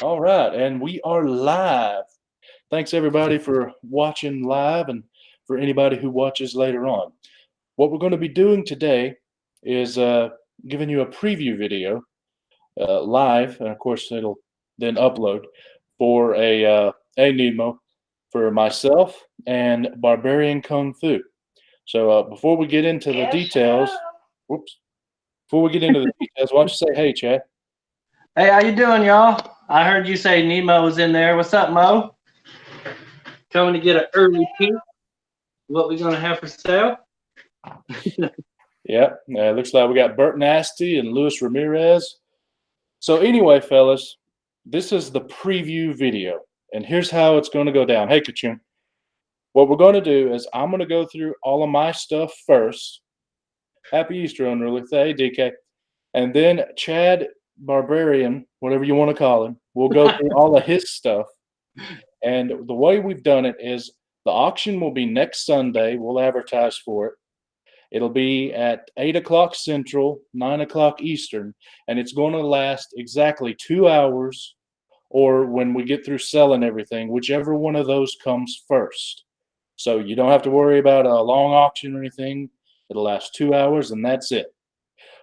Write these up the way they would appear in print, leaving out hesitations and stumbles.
All right, and we are live. Thanks everybody for watching live and for anybody who watches later on. What we're going to be doing today is giving you a preview video live, and of course it'll then upload for a Nemo for myself and Barbarian Kungfu. So before we get into the details, whoops, before we get into the details, why don't you say hey, Chad? Hey, how you doing, y'all? I heard you say Nemo was in there. What's up, Mo? Coming to get an early peek. What we gonna have for sale? Yeah, looks like we got Burt Nasty and Luis Ramirez. So anyway, fellas, this is the preview video, and here's how it's going to go down. Hey, Kachun, what we're going to do is I'm going to go through all of my stuff first. Happy Easter, unruly. Hey, DK. And then Chad Barbarian, whatever you want to call him, will go through all of his stuff. And the way we've done it is the auction will be next Sunday. We'll advertise for it. It'll be at 8 o'clock Central, 9 o'clock Eastern, and it's going to last exactly 2 hours, or when we get through selling everything, whichever one of those comes first. So you don't have to worry about a long auction or anything. It'll last 2 hours, and that's it.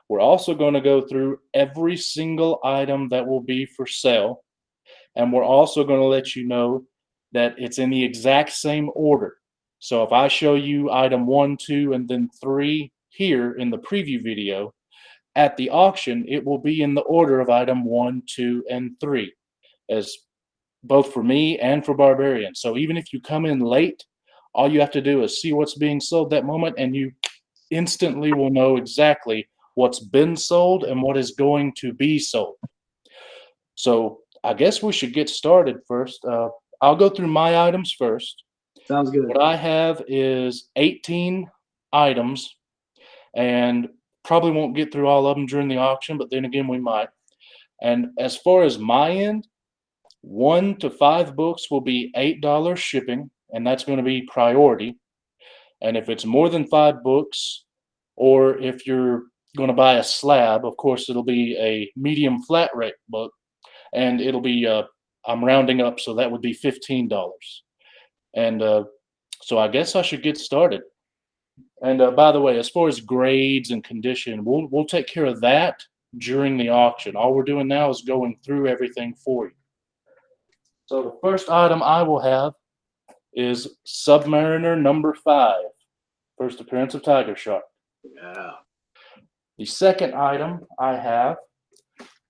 We're also going to go through every single item that will be for sale, and we're also going to let you know that it's in the exact same order. So if I show you item 1, 2, and then 3 here in the preview video, at the auction, it will be in the order of item 1, 2, and 3, as both for me and for Barbarian. So even if you come in late, all you have to do is see what's being sold that moment, and you instantly will know exactly what's been sold and what is going to be sold. So I guess we should get started first. I'll go through my items first. Sounds good. What I have is 18 items, and probably won't get through all of them during the auction, but then again, we might. And as far as my end, 1 to 5 books will be $8 shipping, and that's going to be priority. And if it's more than 5 books, or if you're going to buy a slab, of course, it'll be a medium flat rate book, and it'll be, I'm rounding up, so that would be $15. And so I guess I should get started. And by the way, as far as grades and condition, we'll take care of that during the auction. All we're doing now is going through everything for you. So the first item I will have is Submariner number 5, first appearance of Tiger Shark. Yeah. The second item I have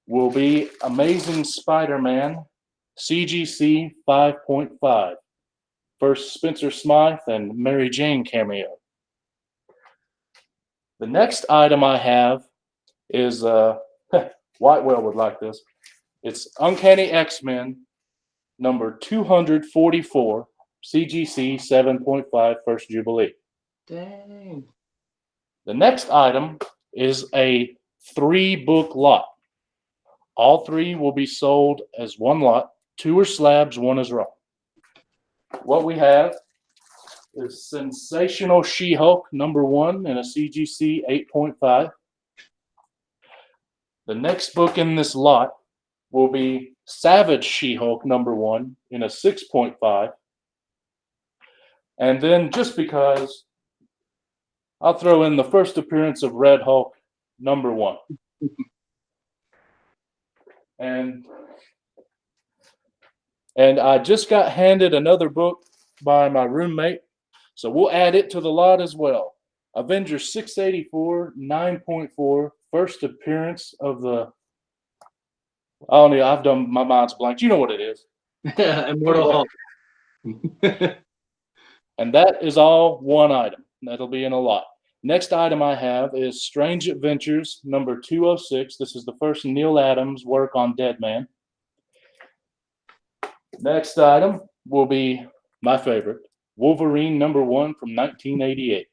will be Amazing Spider-Man CGC 5.5, first Spencer Smythe and Mary Jane cameo. The next item I have is Whitewell would like this. It's Uncanny X-Men number 244, CGC 7.5, First Jubilee. Dang. The next item is a 3-book lot. All 3 will be sold as one lot. 2 are slabs, 1 is raw. What we have is Sensational She-Hulk number 1 in a CGC 8.5. The next book in this lot will be Savage She-Hulk number 1 in a 6.5. And then, just because, I'll throw in the first appearance of Red Hulk number 1. And I just got handed another book by my roommate, so we'll add it to the lot as well. Avengers 684 9.4, first appearance of the, I don't know, I've done, my mind's blank. You know what it is. Immortal Hulk. And that is all one item. That'll be in a lot. Next item I have is Strange Adventures number 206. This is the first Neil Adams work on Dead Man. Next item will be my favorite, Wolverine number 1 from 1988.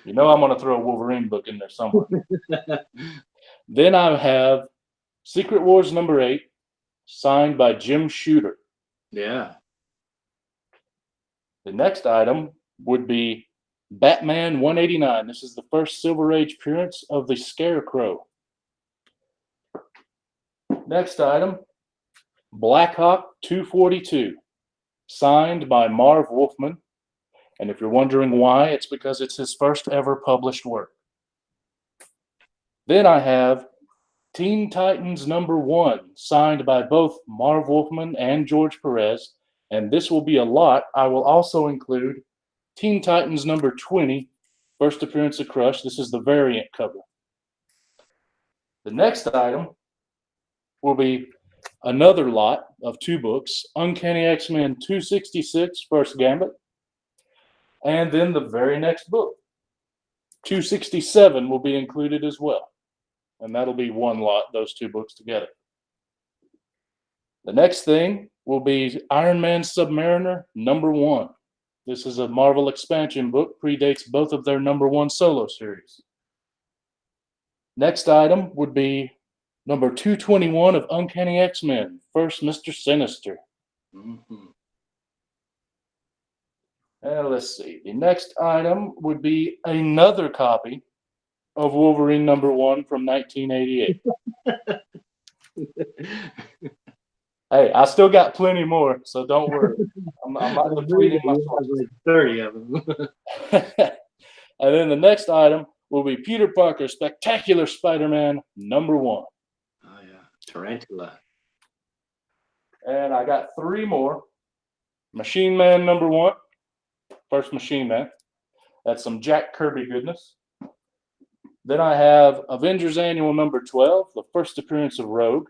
You know I'm going to throw a Wolverine book in there somewhere. Then I have Secret Wars number 8, signed by Jim Shooter. Yeah. The next item would be Batman 189. This is the first Silver Age appearance of the Scarecrow. Next item, Black Hawk 242, signed by Marv Wolfman. And if you're wondering why, it's because it's his first ever published work. Then I have Teen Titans #1, signed by both Marv Wolfman and George Perez. And this will be a lot. I will also include Teen Titans #20, first appearance of Crush. This is the variant cover. The next item will be another lot of 2 books, Uncanny X-Men 266, First Gambit, and then the very next book, 267, will be included as well. And that'll be one lot, those 2 books together. The next thing will be Iron Man Submariner #1. This is a Marvel expansion book, predates both of their #1 solo series. Next item would be number 221 of Uncanny X-Men, First Mr. Sinister. And let's see, the next item would be another copy of Wolverine #1 from 1988. Hey, I still got plenty more, so don't worry. I'm not depleting my sources. Like 30 of them. And then the next item will be Peter Parker Spectacular Spider-Man #1. Oh yeah, Tarantula. And I got 3 more. Machine Man #1, first Machine Man. That's some Jack Kirby goodness. Then I have Avengers Annual #12, the first appearance of Rogue.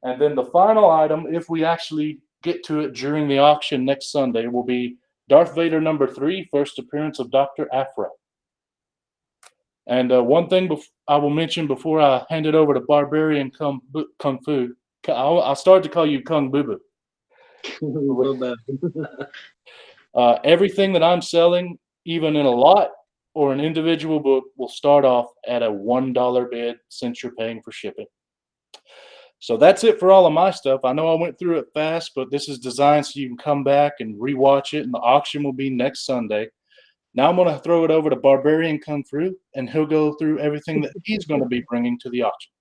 And then the final item, if we actually get to it during the auction next Sunday, will be Darth Vader #3, first appearance of Dr. Aphra. And one thing I will mention before I hand it over to Barbarian Kungfu, I'll start to call you Kung Boo Boo. Everything that I'm selling, even in a lot or an individual book, will start off at a $1 bid since you're paying for shipping. So that's it for all of my stuff. I know I went through it fast, but this is designed so you can come back and rewatch it, and the auction will be next Sunday. Now I'm going to throw it over to Barbarian Kungfu, and he'll go through everything that he's going to be bringing to the auction.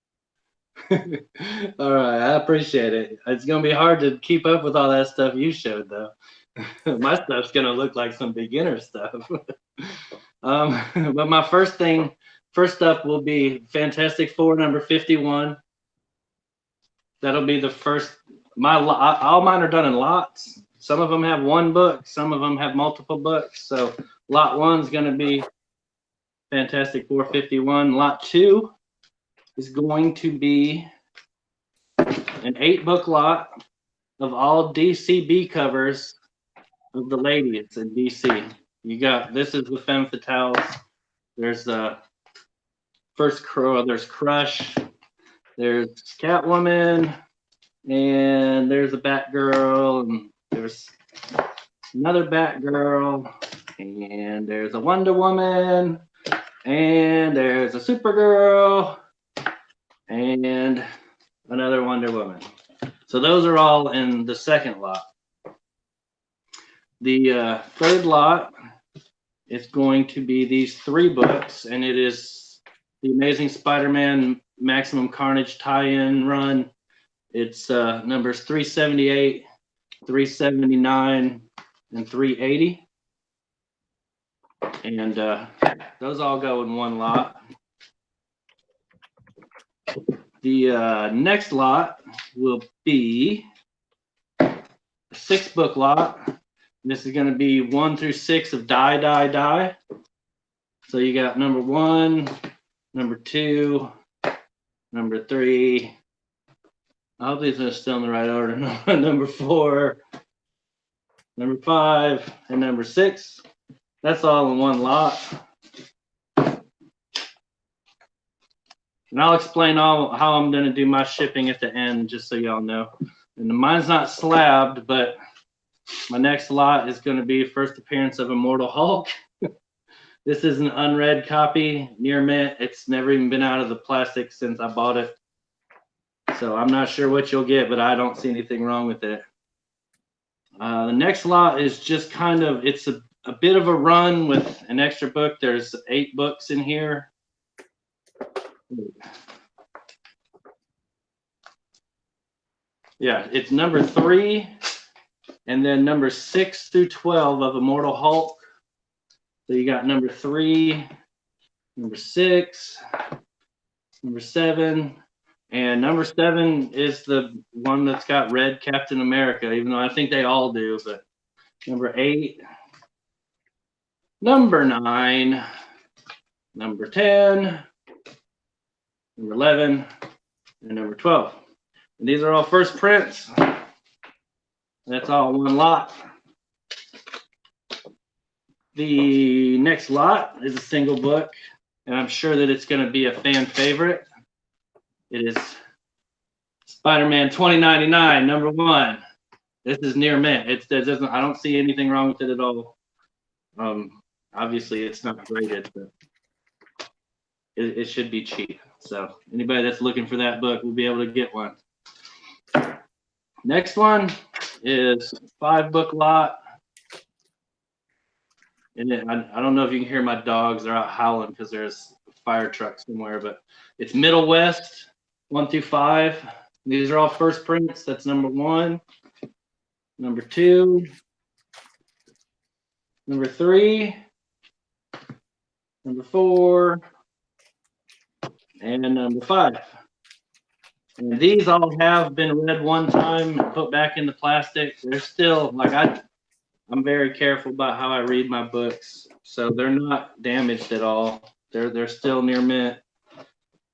All right, I appreciate it. It's going to be hard to keep up with all that stuff you showed, though. My stuff's going to look like some beginner stuff. But my first up will be Fantastic Four #51. That'll be the first. All mine are done in lots. Some of them have 1 book, some of them have multiple books. So lot 1's going to be Fantastic Four 51. Lot 2 is going to be an 8-book lot of all DCB covers of the ladies in DC. You got, this is the Femme Fatales. There's the first Crow. There's Crush. There's Catwoman, and there's a Batgirl, and there's another Batgirl, and there's a Wonder Woman, and there's a Supergirl, and another Wonder Woman. So those are all in the second lot. The third lot is going to be these 3 books, and it is the Amazing Spider-Man Maximum Carnage tie-in run. It's numbers 378, 379, and 380. And those all go in 1 lot. The next lot will be a 6-book lot. This is going to be 1 through 6 of Die. So you got number 1, number 2, number 3. I hope these are still in the right order. Number 4, number 5, and number 6. That's all in 1 lot. And I'll explain how I'm going to do my shipping at the end, just so y'all know. And mine's not slabbed, but my next lot is going to be first appearance of Immortal Hulk. This is an unread copy, near mint. It's never even been out of the plastic since I bought it. So I'm not sure what you'll get, but I don't see anything wrong with it. The next lot is just kind of, it's a bit of a run with an extra book. There's 8 books in here. Yeah, it's number 3, and then number 6 through 12 of Immortal Hulk. So you got number 3, number 6, number 7, and number 7 is the one that's got red Captain America, even though I think they all do. But number 8, number 9, number 10, number 11, and number 12. And these are all first prints. That's all one lot. The next lot is a single book, and I'm sure that it's going to be a fan favorite. It is Spider-Man 2099, number 1. This is near mint. It doesn't. I don't see anything wrong with it at all. Obviously, it's not graded, but it should be cheap. So anybody that's looking for that book will be able to get one. Next one is 5-book lot. And I don't know if you can hear my dogs. They're out howling because there's a fire truck somewhere. But it's Middle West 1 through 5. These are all first prints. That's number 1, number 2, number 3, number 4, and number 5. And these all have been read one time and put back in the plastic. They're still like I'm very careful about how I read my books, so they're not damaged at all. They're still near mint,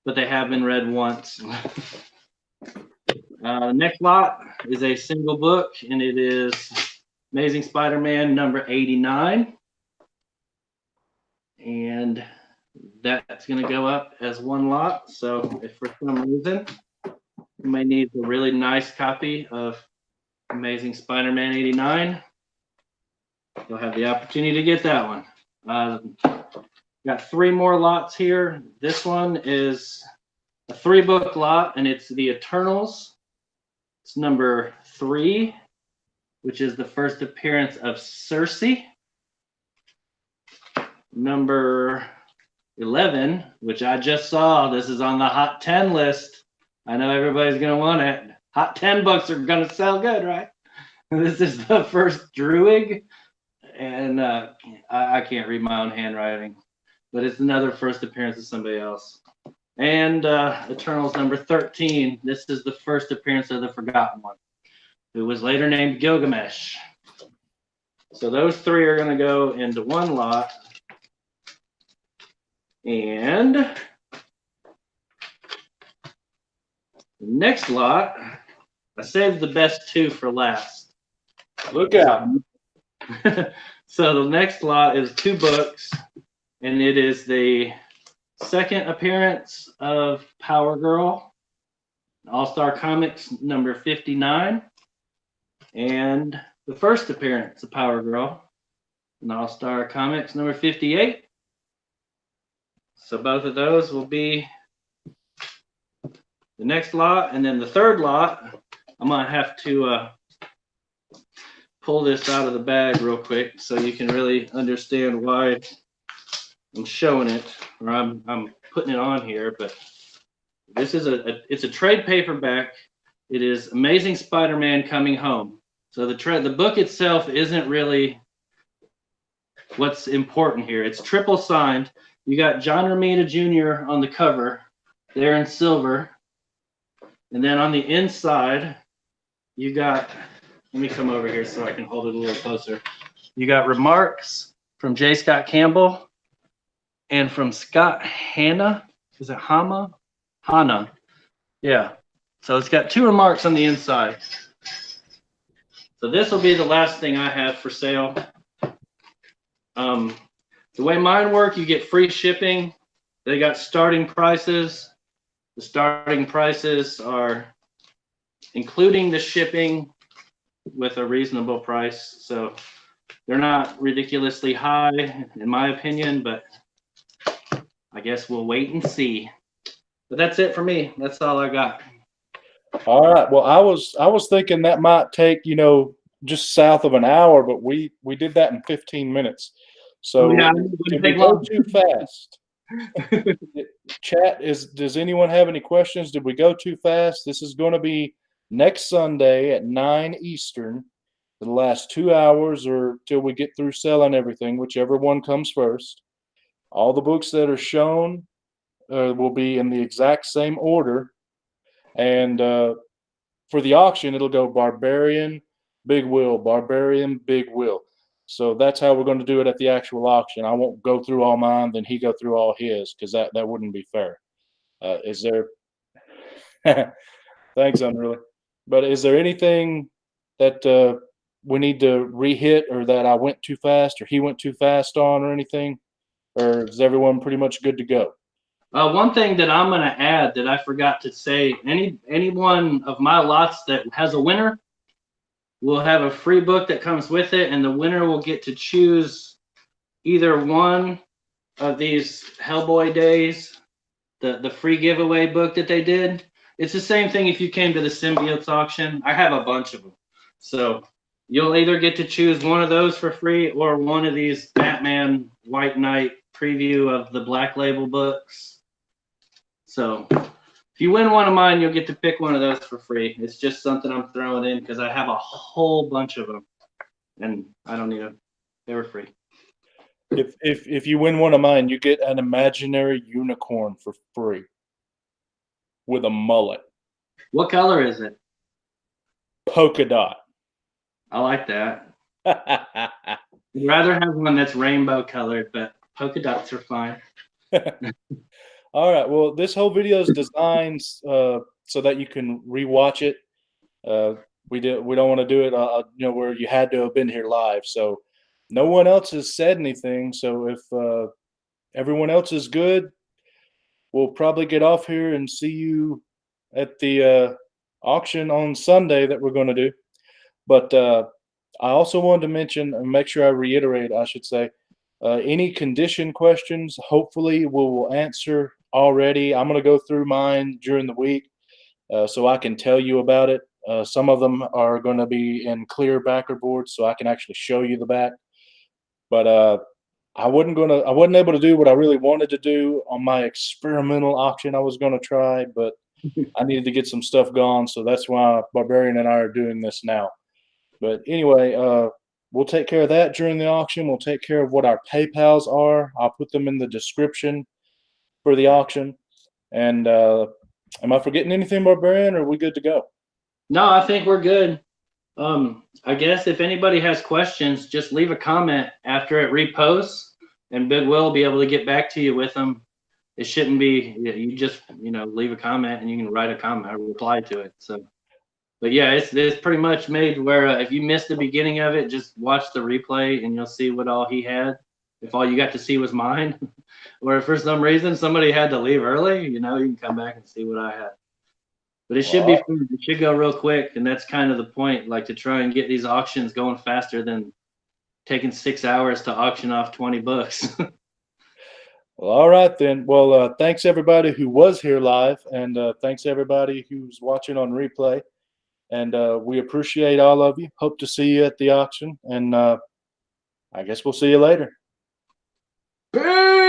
but they have been read once. The next lot is a single book, and it is Amazing Spider-Man number 89, and that's going to go up as one lot. So if for some reason you may need a really nice copy of Amazing Spider-Man 89, you'll have the opportunity to get that one. Got 3 more lots here. This one is a 3-book lot, and it's the Eternals. It's number 3, which is the first appearance of Cersei. Number 11, which I just saw. This is on the Hot 10 list. I know everybody's going to want it. Hot 10 books are going to sell good, right? This is the first Druid. And I can't read my own handwriting, but it's another first appearance of somebody else. And Eternals number 13. This is the first appearance of the Forgotten One, who was later named Gilgamesh. So those 3 are going to go into one lot. And the next lot, I saved the best 2 for last. Look out. So the next lot is 2 books, and it is the second appearance of Power Girl, All-Star Comics number 59, and the first appearance of Power Girl in All-Star Comics number 58. So both of those will be the next lot, and then the third lot, I'm going to have to pull this out of the bag real quick so you can really understand why I'm showing it, or I'm putting it on here. But this is it's a trade paperback. It is Amazing Spider-Man Coming Home. So the book itself isn't really what's important here. It's triple signed. You got John Romita Jr. on the cover there in silver, and then on the inside you got, let me come over here so I can hold it a little closer. You got remarks from J. Scott Campbell and from Scott Hanna. Is it Hama? Hanna. Yeah. So it's got 2 remarks on the inside. So this will be the last thing I have for sale. The way mine work, you get free shipping. They got starting prices. The starting prices are including the shipping with a reasonable price. So they're not ridiculously high, in my opinion, but I guess we'll wait and see. But that's it for me. That's all I got. All right. Well, I was thinking that might take, just south of an hour, but we did that in 15 minutes. So Yeah, did we go too fast? Chat, does anyone have any questions? Did we go too fast? This is going to be next Sunday at 9 Eastern. For the last 2 hours or till we get through selling everything, whichever one comes first. All the books that are shown will be in the exact same order. And for the auction, it'll go Barbarian, Big Will, Barbarian, Big Will. So that's how we're going to do it at the actual auction. I won't go through all mine, then he go through all his, because that wouldn't be fair. Is there? Thanks, Unruly. But is there anything that we need to re-hit, or that I went too fast, or he went too fast on, or anything? Or is everyone pretty much good to go? One thing that I'm going to add that I forgot to say: any one of my lots that has a winner will have a free book that comes with it, and the winner will get to choose either one of these Hellboy Days, the free giveaway book that they did. It's the same thing if you came to the Symbiotes auction. I have a bunch of them. So you'll either get to choose one of those for free or one of these Batman White Knight preview of the Black Label books. So if you win one of mine, you'll get to pick one of those for free. It's just something I'm throwing in because I have a whole bunch of them, and I don't need them. They were free. If you win one of mine, you get an imaginary unicorn for free with a mullet. What color is it? Polka dot. I like that. I'd rather have one that's rainbow colored, but polka dots are fine. All right. Well, this whole video is designed so that you can rewatch it. We don't want to do it, where you had to have been here live. So no one else has said anything. So if everyone else is good, we'll probably get off here and see you at the auction on Sunday that we're going to do. But I also wanted to mention, and make sure I reiterate, I should say, any condition questions, hopefully we'll answer already. I'm going to go through mine during the week so I can tell you about it. Some of them are going to be in clear backer boards, so I can actually show you the back. But I wasn't able to do what I really wanted to do on my experimental auction I was going to try, but I needed to get some stuff gone, so that's why Barbarian and I are doing this now. But anyway, we'll take care of that during the auction. We'll take care of what our PayPals are. I'll put them in the description for the auction. And am I forgetting anything, Barbarian, or are we good to go? No, I think we're good. I guess if anybody has questions, just leave a comment after it reposts, and Big Will will be able to get back to you with them. It shouldn't be, you just, leave a comment and you can write a comment or reply to it. So, but yeah, it's pretty much made where if you missed the beginning of it, just watch the replay and you'll see what all he had. If all you got to see was mine, or if for some reason somebody had to leave early, you can come back and see what I had. But it should be fun. It should go real quick, and that's kind of the point, like to try and get these auctions going faster than taking 6 hours to auction off 20 books. Well, all right then. Well, thanks everybody who was here live, and thanks everybody who's watching on replay. And we appreciate all of you. Hope to see you at the auction, and I guess we'll see you later. Peace!